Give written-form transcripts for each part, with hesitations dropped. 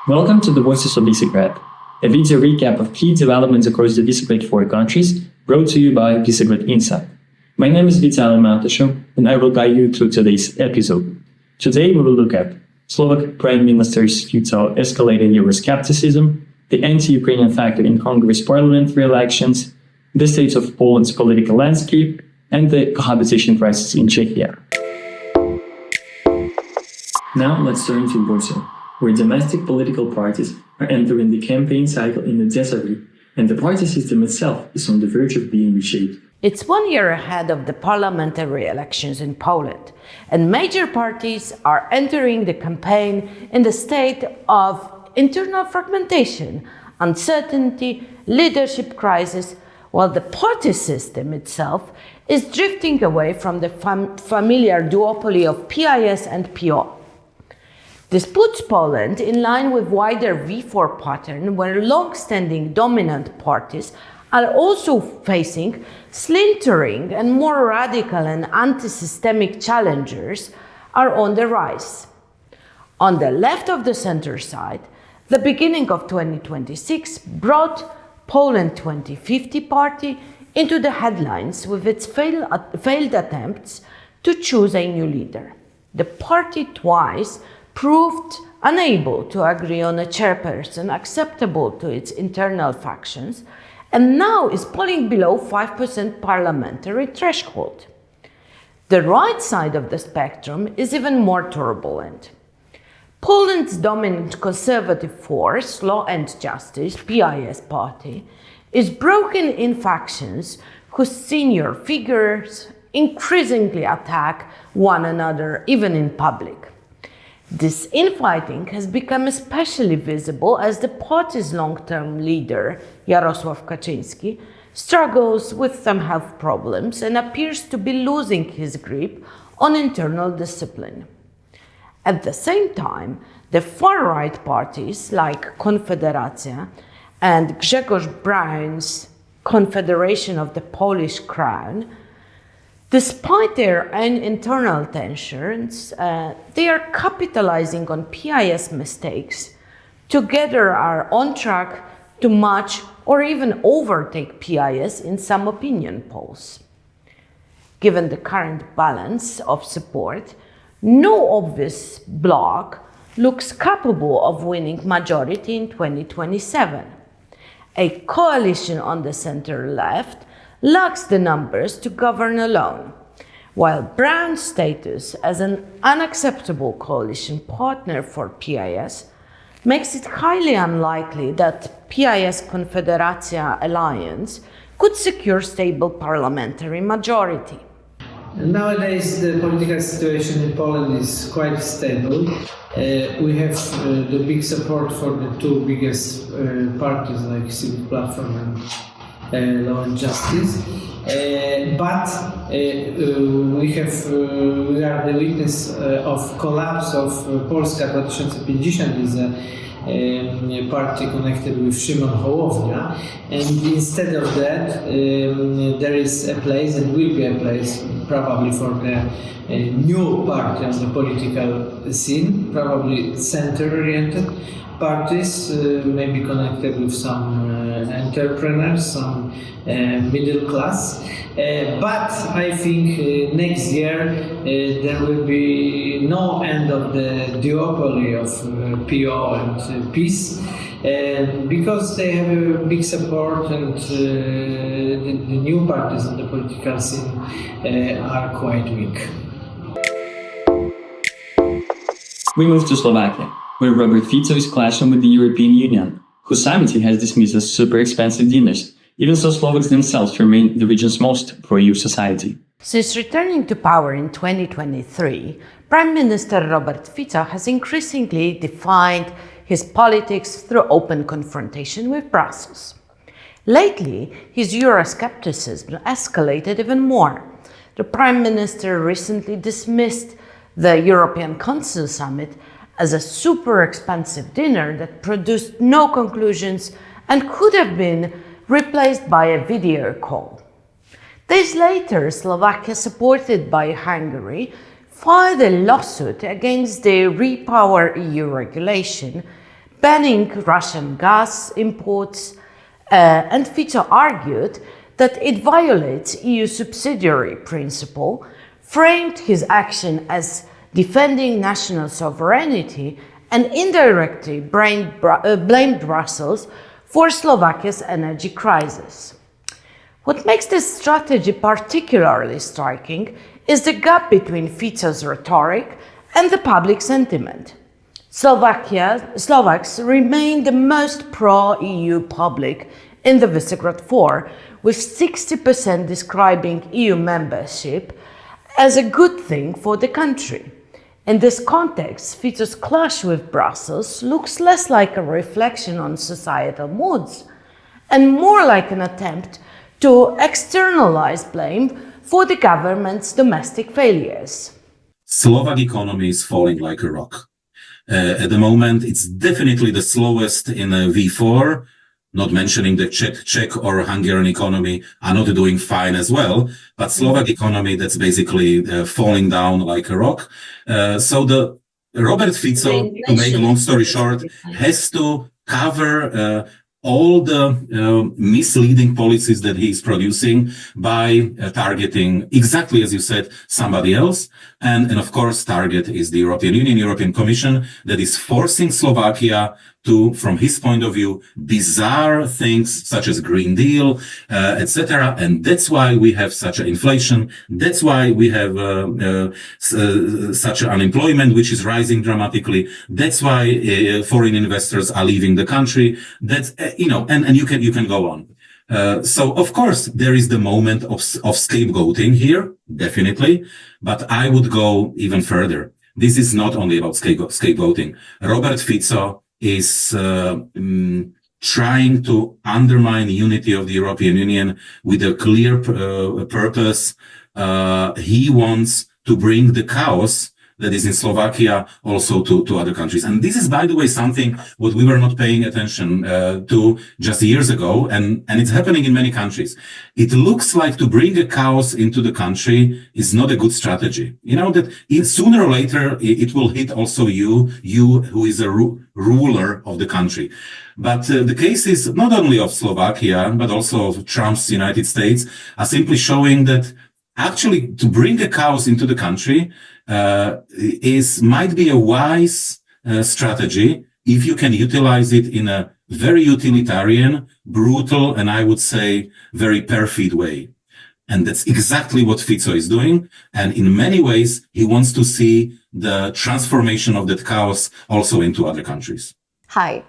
Welcome to the Voices of Visegrad, a video recap of key developments across the Visegrad 4 countries, brought to you by Visegrad Insight. My name is Vitaly, and I will guide you through today's episode. Today we will look at Slovak Prime Minister's Fico escalating Euroscepticism, the anti-Ukrainian factor in Congress parliamentary elections, the state of Poland's political landscape, and the cohabitation crisis in Czechia. Now let's turn to Warsaw, where domestic political parties are entering the campaign cycle in a disarray, and the party system itself is on the verge of being reshaped. It's 1 year ahead of the parliamentary elections in Poland, and major parties are entering the campaign in the state of internal fragmentation, uncertainty, leadership crisis, while the party system itself is drifting away from the familiar duopoly of PiS and PO. This puts Poland in line with wider V4 pattern, where long-standing dominant parties are also facing splintering, and more radical and anti-systemic challengers are on the rise. On the left of the center side, the beginning of 2026 brought Poland 2050 party into the headlines with its failed attempts to choose a new leader. The party twice proved unable to agree on a chairperson acceptable to its internal factions, and now is polling below 5% parliamentary threshold. The right side of the spectrum is even more turbulent. Poland's dominant conservative force, Law and Justice, PiS party, is broken in factions whose senior figures increasingly attack one another, even in public. This infighting has become especially visible as the party's long-term leader, Jarosław Kaczyński, struggles with some health problems and appears to be losing his grip on internal discipline. At the same time, the far-right parties like Konfederacja and Grzegorz Braun's Confederation of the Polish Crown, despite their own internal tensions, they are capitalizing on PiS mistakes, together are on track to match or even overtake PiS in some opinion polls. Given the current balance of support, no obvious bloc looks capable of winning majority in 2027. A coalition on the center-left lacks the numbers to govern alone, while Braun's status as an unacceptable coalition partner for PiS makes it highly unlikely that PiS-Konfederacja alliance could secure stable parliamentary majority. Nowadays, the political situation in Poland is quite stable. We have the big support for the two biggest parties like Civic Platform and Law and Justice. But we are the witness of collapse of Polska 2050 is a party connected with Szymon Hołownia, and instead of that there is a place and will be a place probably for the new party on the political scene, probably center-oriented parties, maybe connected with some entrepreneurs, some middle class. But I think next year there will be no end of the duopoly of PO and PiS, because they have a big support, and the new parties on the political scene are quite weak. We move to Slovakia, where Robert Fico is clashing with the European Union, whose summit he has dismissed as super expensive dinners. Even so, Slovaks themselves remain the region's most pro-EU society. Since returning to power in 2023, Prime Minister Robert Fico has increasingly defined his politics through open confrontation with Brussels. Lately, his Euroscepticism escalated even more. The Prime Minister recently dismissed the European Council summit as a super expensive dinner that produced no conclusions and could have been replaced by a video call. Days later, Slovakia, supported by Hungary, filed a lawsuit against the Repower EU regulation, banning Russian gas imports, and Fico argued that it violates EU subsidiary principle, framed his action as defending national sovereignty, and indirectly blamed Brussels for Slovakia's energy crisis. What makes this strategy particularly striking is the gap between Fico's rhetoric and the public sentiment. Slovaks remain the most pro-EU public in the Visegrad 4, with 60% describing EU membership as a good thing for the country. In this context, Fico's clash with Brussels looks less like a reflection on societal moods and more like an attempt to externalize blame for the government's domestic failures. Slovak economy is falling like a rock. At the moment, it's definitely the slowest in V4, not mentioning the Czech or Hungarian economy are not doing fine as well, but Slovak economy, that's basically falling down like a rock. So the Robert Fico, to make a long story short, has to cover all the misleading policies that he is producing by targeting, exactly as you said, somebody else. And of course, target is the European Union, European Commission, that is forcing Slovakia to, from his point of view, bizarre things such as Green Deal, etc. And that's why we have such an inflation. That's why we have such an unemployment, which is rising dramatically. That's why foreign investors are leaving the country. That's, and you can go on. So of course, there is the moment of scapegoating here, definitely, but I would go even further. This is not only about scapegoating. Robert Fico is trying to undermine unity of the European Union with a clear purpose. He wants to bring the chaos that is in Slovakia also to other countries. And this is, by the way, something what we were not paying attention to just years ago. And it's happening in many countries. It looks like to bring a chaos into the country is not a good strategy. You know, that sooner or later, it will hit also you who is a ruler of the country. But the cases not only of Slovakia, but also of Trump's United States are simply showing that actually to bring a chaos into the country might be a wise strategy if you can utilize it in a very utilitarian, brutal, and I would say very perfid way. And that's exactly what Fico is doing. And in many ways, he wants to see the transformation of that chaos also into other countries. Hi,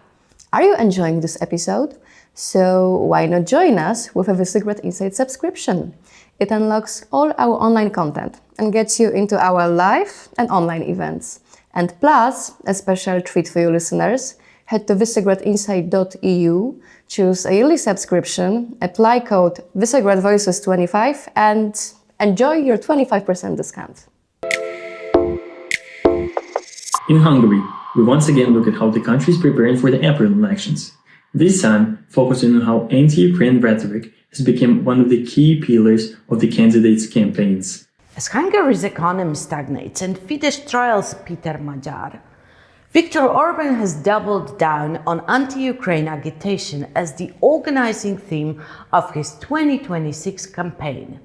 are you enjoying this episode? So why not join us with a Visegrad Insight subscription? It unlocks all our online content and gets you into our live and online events. And plus, a special treat for you listeners, head to visegradinsight.eu, choose a yearly subscription, apply code VisegradVoices25 and enjoy your 25% discount. In Hungary, we once again look at how the country is preparing for the April elections. This time, focusing on how anti-Ukraine rhetoric has become one of the key pillars of the candidates' campaigns. As Hungary's economy stagnates and Fidesz trials Péter Magyar, Viktor Orbán has doubled down on anti-Ukraine agitation as the organizing theme of his 2026 campaign,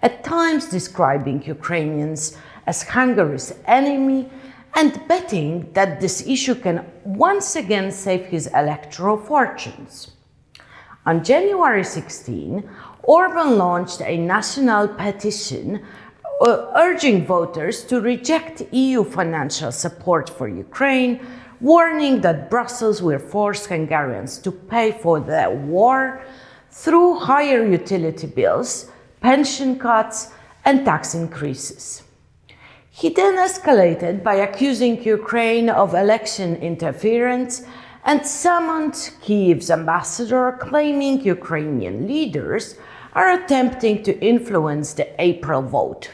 at times describing Ukrainians as Hungary's enemy and betting that this issue can once again save his electoral fortunes. On January 16, Orbán launched a national petition urging voters to reject EU financial support for Ukraine, warning that Brussels will force Hungarians to pay for the war through higher utility bills, pension cuts, and tax increases. He then escalated by accusing Ukraine of election interference and summoned Kyiv's ambassador, claiming Ukrainian leaders are attempting to influence the April vote.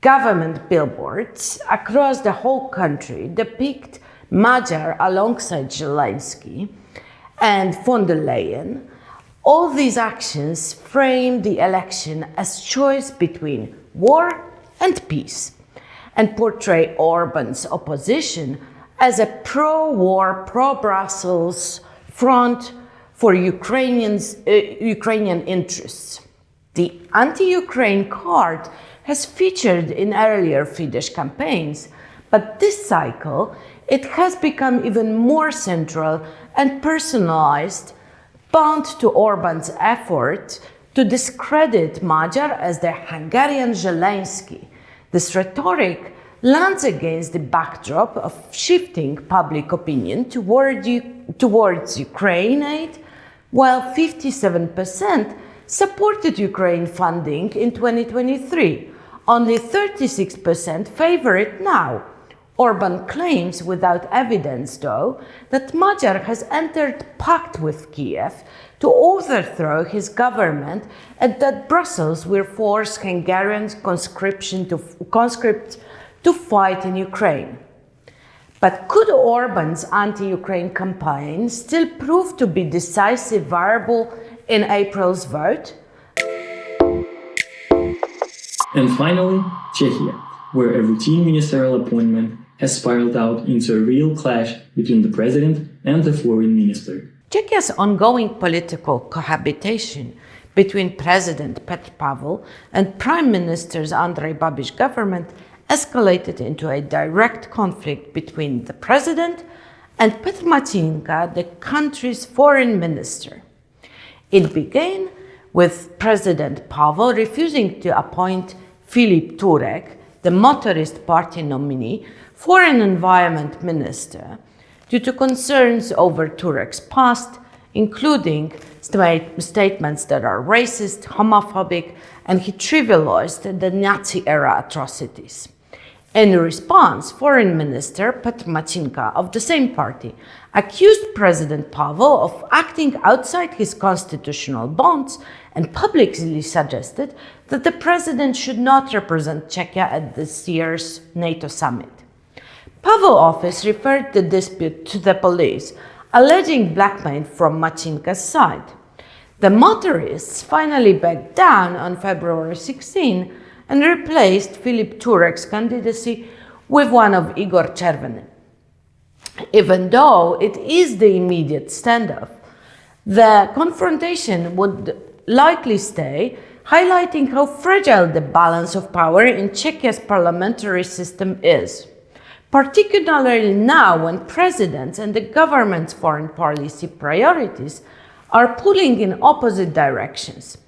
Government billboards across the whole country depict Magyar alongside Zelensky and von der Leyen. All these actions frame the election as choice between war and peace, and portray Orbán's opposition as a pro-war, pro-Brussels front for Ukrainian interests. The anti-Ukraine card has featured in earlier Fidesz campaigns, but this cycle it has become even more central and personalized, bound to Orbán's effort to discredit Magyar as the Hungarian Zelensky. This rhetoric lands against the backdrop of shifting public opinion towards Ukraine aid, while 57% supported Ukraine funding in 2023. Only 36% favor it now. Orbán claims, without evidence though, that Magyar has entered pact with Kiev to overthrow his government and that Brussels will force Hungarian conscripts to fight in Ukraine. But could Orbán's anti-Ukraine campaign still prove to be decisive variable in April's vote? And finally, Czechia, where a routine ministerial appointment has spiraled out into a real clash between the president and the foreign minister. Czechia's ongoing political cohabitation between President Petr Pavel and Prime Minister's Andrej Babiš government escalated into a direct conflict between the president and Petr Macinka, the country's foreign minister. It began with President Pavel refusing to appoint Filip Turek, the motorist party nominee, foreign environment minister, due to concerns over Turek's past, including statements that are racist, homophobic, and he trivialized the Nazi-era atrocities. In response, Foreign Minister Petr Macinka of the same party accused President Pavel of acting outside his constitutional bounds and publicly suggested that the president should not represent Czechia at this year's NATO summit. Pavel's office referred the dispute to the police, alleging blackmail from Macinka's side. The motorists finally backed down on February 16 and replaced Filip Turek's candidacy with one of Igor Chervenin. Even though it is the immediate standoff, the confrontation would likely stay, highlighting how fragile the balance of power in Czechia's parliamentary system is, particularly now when presidents and the government's foreign policy priorities are pulling in opposite directions.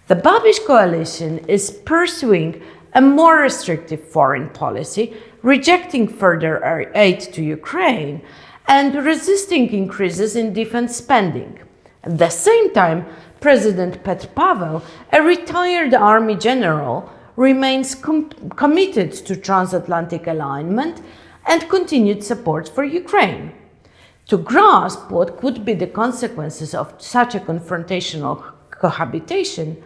The Babiš coalition is pursuing a more restrictive foreign policy, rejecting further aid to Ukraine and resisting increases in defense spending. At the same time, President Petr Pavel, a retired army general, remains committed to transatlantic alignment and continued support for Ukraine. To grasp what could be the consequences of such a confrontational cohabitation,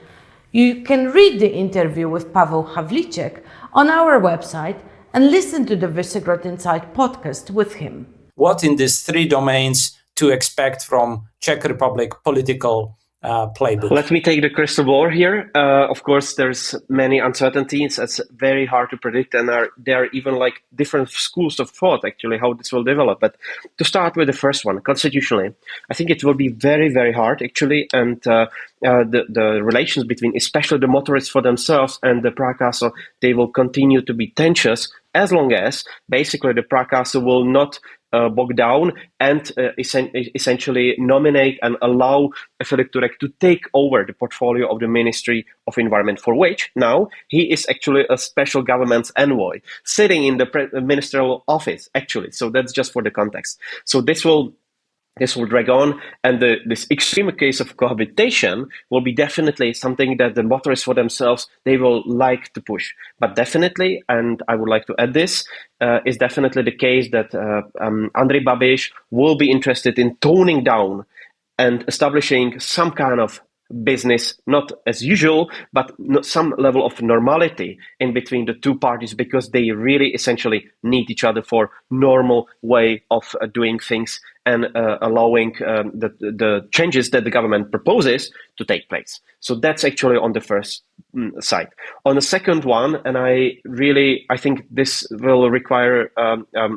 you can read the interview with Pavel Havlicek on our website and listen to the Visegrad Insight podcast with him. What in these three domains to expect from Czech Republic political playbook? Let me take the crystal ball here. Of course, there's many uncertainties. It's very hard to predict, and there are even like different schools of thought actually how this will develop. But to start with the first one, constitutionally, I think it will be very, very hard actually, and the relations between especially the motorists for themselves and the Prague Castle, they will continue to be tenuous as long as basically the Prague Castle will not bog down and essentially nominate and allow Filip Turek to take over the portfolio of the Ministry of Environment, for which now he is actually a special government's envoy sitting in the ministerial office actually. So that's just for the context. So this will drag on, and this extreme case of cohabitation will be definitely something that the motorists for themselves, they will like to push. But definitely, and I would like to add this, is definitely the case that Andrej Babiš will be interested in toning down and establishing some kind of business, not as usual, but some level of normality in between the two parties, because they really essentially need each other for normal way of doing things and allowing the changes that the government proposes to take place. So that's actually on the first side. On the second one, and I think this will require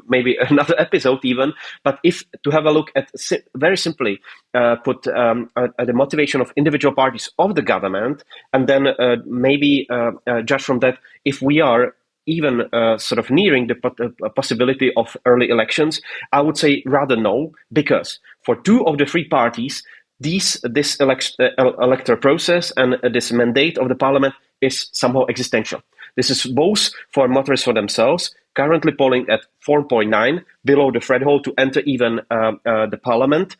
maybe another episode even, but if to have a look at very simply at the motivation of individual parties of the government, and then maybe judge from that if we are even sort of nearing the possibility of early elections, I would say rather no, because for two of the three parties, this electoral process and this mandate of the parliament is somehow existential. This is both for motorists for themselves, currently polling at 4.9, below the threshold to enter even the parliament,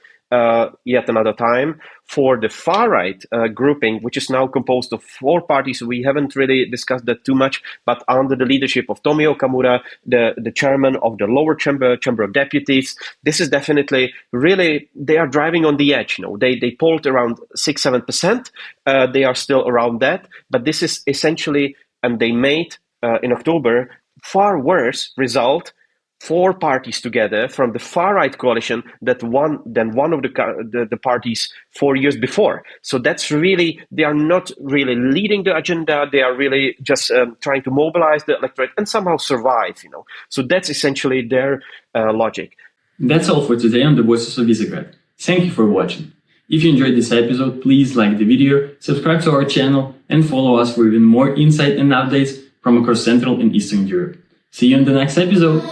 yet another time. For the far-right grouping, which is now composed of four parties, we haven't really discussed that too much, but under the leadership of Tomio Kamura, the chairman of the lower chamber of deputies, this is definitely really, they are driving on the edge. They polled around 6-7%. They are still around that, but this is essentially, and they made in October far worse result, four parties together from the far-right coalition than one of the parties 4 years before. So that's really, they are not really leading the agenda. They are really just trying to mobilize the electorate and somehow survive, So that's essentially their logic. That's all for today on the Voices of Visegrad. Thank you for watching. If you enjoyed this episode, please like the video, subscribe to our channel, and follow us for even more insight and updates from across Central and Eastern Europe. See you in the next episode!